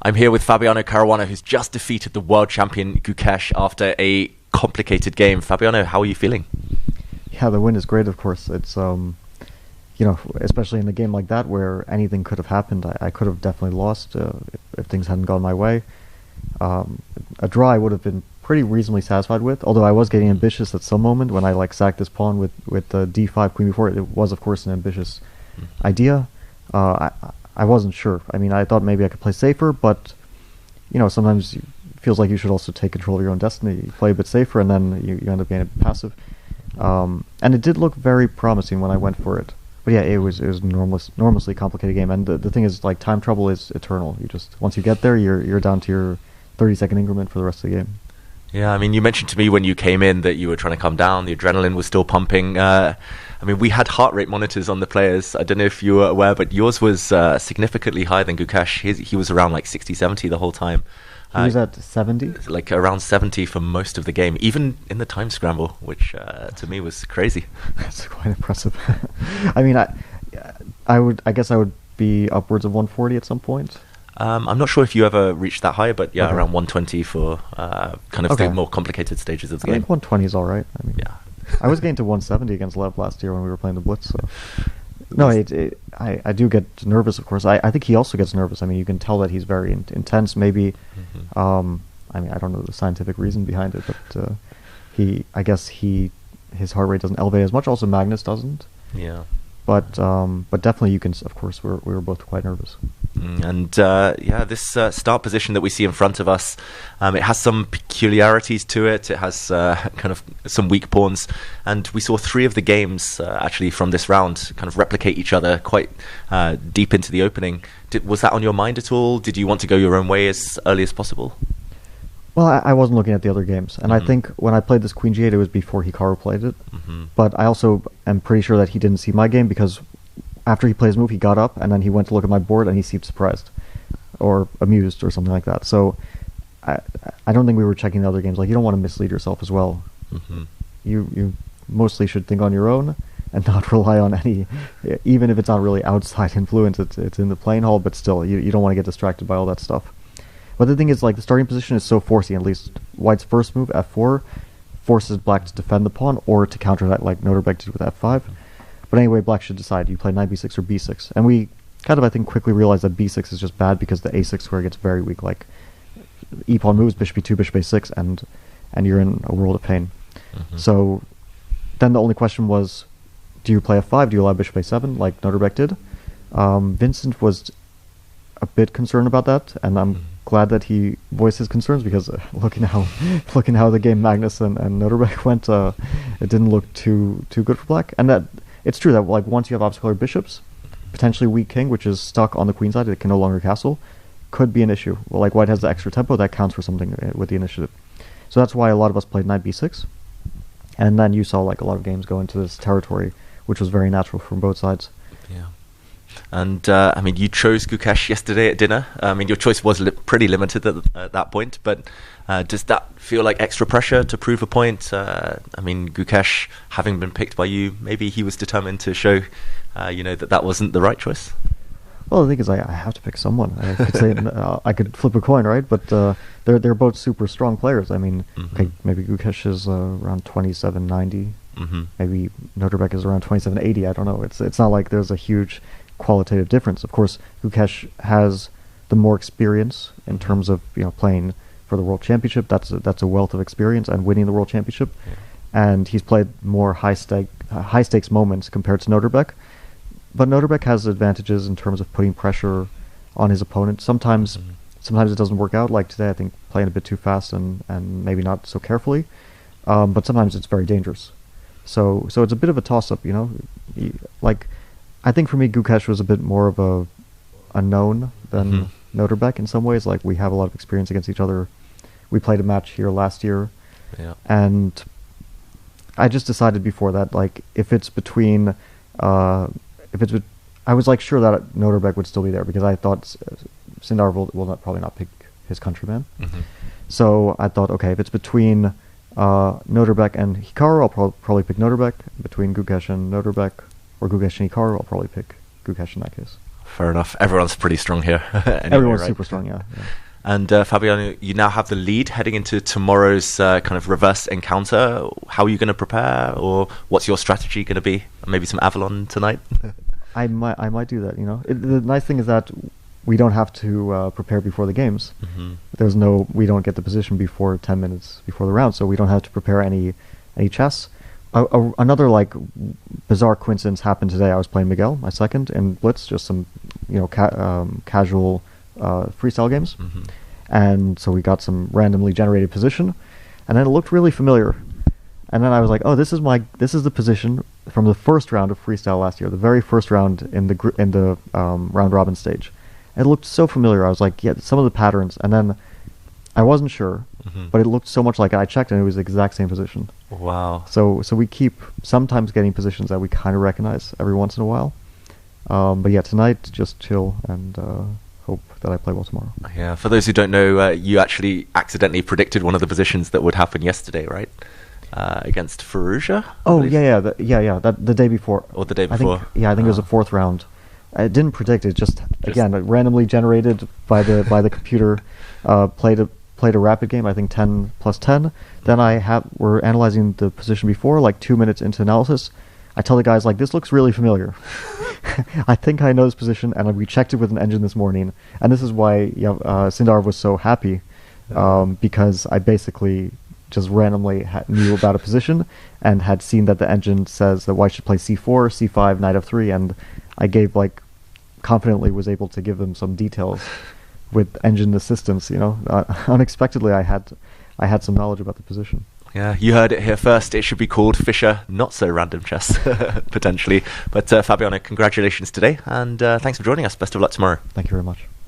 I'm here with Fabiano Caruana, who's just defeated the world champion Gukesh after a complicated game. Fabiano, how are you feeling? Yeah, the win is great, of course. It's, especially in a game like that where anything could have happened. I could have definitely lost if things hadn't gone my way. A draw I would have been pretty reasonably satisfied with, although I was getting ambitious at some moment when I sacked this pawn with the d5 queen before. It was, of course, an ambitious idea. I wasn't sure. I mean, I thought maybe I could play safer, but sometimes it feels like you should also take control of your own destiny. You play a bit safer, and then you end up being a bit passive. And it did look very promising when I went for it. But yeah, it was an enormously complicated game. And the thing is, time trouble is eternal. Once you get there, you're down to your 30-second increment for the rest of the game. Yeah, I mean, you mentioned to me when you came in that you were trying to calm down. The adrenaline was still pumping. We had heart rate monitors on the players. I don't know if you were aware, but yours was significantly higher than Gukesh. He was around 60, 70 the whole time. He was at 70? Around 70 for most of the game, even in the time scramble, which to me was crazy. That's quite impressive. I mean, I guess I would be upwards of 140 at some point. I'm not sure if you ever reached that high, but yeah, Okay. around 120 for the more complicated stages of the I game. think 120 is all right. I mean, Yeah. I was getting to 170 against Lev last year when we were playing the Blitz. So. No, I do get nervous, of course. I think he also gets nervous. I mean, you can tell that he's very intense. Maybe, I don't know the scientific reason behind it, but I guess his heart rate doesn't elevate as much. Also, Magnus doesn't. Yeah. But definitely you can. Of course, we were both quite nervous. And this start position that we see in front of us, it has some peculiarities to it. It has kind of some weak pawns, and we saw 3 of the games actually from this round kind of replicate each other quite deep into the opening. Was that on your mind at all? Did you want to go your own way as early as possible? Well, I wasn't looking at the other games, and I think when I played this Queen G8, it was before Hikaru played it. But I also am pretty sure that he didn't see my game because after he played his move, he got up and then he went to look at my board and he seemed surprised or amused or something like that. So I don't think we were checking the other games. You don't want to mislead yourself as well. You mostly should think on your own and not rely on any, even if it's not really outside influence. It's in the playing hall, but still, you don't want to get distracted by all that stuff. But the thing is, the starting position is so forcing. At least White's first move, f4, forces Black to defend the pawn or to counter that, like Noterbeck did with f5. But anyway, Black should decide. You play knight b6 or b6. And we kind of, I think, quickly realized that b6 is just bad because the a6 square gets very weak. E-pawn moves, bishop b2, bishop a6, and you're in a world of pain. So then the only question was, do you play f5? Do you allow bishop a7 like Noterbeck did? Vincent was a bit concerned about that, and I'm glad that he voiced his concerns because looking how the game Magnus and Noterbeck went, it didn't look too good for Black. And that it's true that once you have obstacle bishops, potentially weak king, which is stuck on the queen side, it can no longer castle, could be an issue. Well, White has the extra tempo that counts for something with the initiative. So that's why a lot of us played knight b6, and then you saw a lot of games go into this territory, which was very natural from both sides. Yeah. And you chose Gukesh yesterday at dinner. Your choice was pretty limited at that point, but does that feel like extra pressure to prove a point? Gukesh, having been picked by you, maybe he was determined to show, that wasn't the right choice. Well, the thing is, I have to pick someone. I could say I could flip a coin, right? But they're both super strong players. Okay, maybe Gukesh is around 2790. Maybe Noterbeck is around 2780. I don't know. It's not like there's a huge qualitative difference. Of course, Gukesh has the more experience in terms of playing for the World Championship. That's a wealth of experience and winning the World Championship, and he's played more high stakes moments compared to Noterbeck. But Noterbeck has advantages in terms of putting pressure on his opponent. Sometimes it doesn't work out. Like today, I think playing a bit too fast and maybe not so carefully. But sometimes it's very dangerous. So it's a bit of a toss-up, I think for me, Gukesh was a bit more of a known than Noterbeck in some ways. We have a lot of experience against each other. We played a match here last year, and I just decided before that, if it's between, I was sure that Noterbeck would still be there because I thought Sindar will probably not pick his countryman. So I thought, okay, if it's between Noterbeck and Hikaru, I'll probably pick Noterbeck. Between Gukesh and Noterbeck, or Gukesh and Hikaru, I'll probably pick Gukesh in that case. fair enough. Everyone's pretty strong here. Anyway, Everyone's right? super strong, yeah. And Fabiano, you now have the lead heading into tomorrow's kind of reverse encounter. How are you going to prepare, or what's your strategy going to be? Maybe some Avalon tonight? I might do that, the nice thing is that we don't have to prepare before the games. We don't get the position before 10 minutes before the round, so we don't have to prepare any chess. Another bizarre coincidence happened today. I was playing Miguel, my second, in Blitz, just some casual freestyle games, and so we got some randomly generated position, and then it looked really familiar, and then I was like, oh, this is the position from the first round of freestyle last year, the very first round in the round robin stage. It looked so familiar. I was like, yeah, some of the patterns, and then I wasn't sure, but it looked so much like it. I checked and it was the exact same position. Wow. So we keep sometimes getting positions that we kind of recognize every once in a while. But yeah, tonight, just chill and hope that I play well tomorrow. Yeah, for those who don't know, you actually accidentally predicted one of the positions that would happen yesterday, right? Against Faruja? Oh, yeah, the day before. Or the day before. I think it was the fourth round. I didn't predict it, just again, randomly generated by the computer, played a rapid game, I think 10 plus 10. Then we're analyzing the position before, 2 minutes into analysis. I tell the guys, this looks really familiar. I think I know this position, and we checked it with an engine this morning. And this is why Sindar was so happy, because I basically just randomly knew about a position and had seen that the engine says that white should play c4, c5, knight f3, and I gave, confidently was able to give them some details with engine assistance, unexpectedly I had some knowledge about the position. Yeah, you heard it here first. It should be called Fischer Not So Random Chess, potentially. But Fabiano, congratulations today, and thanks for joining us. Best of luck tomorrow. Thank you very much.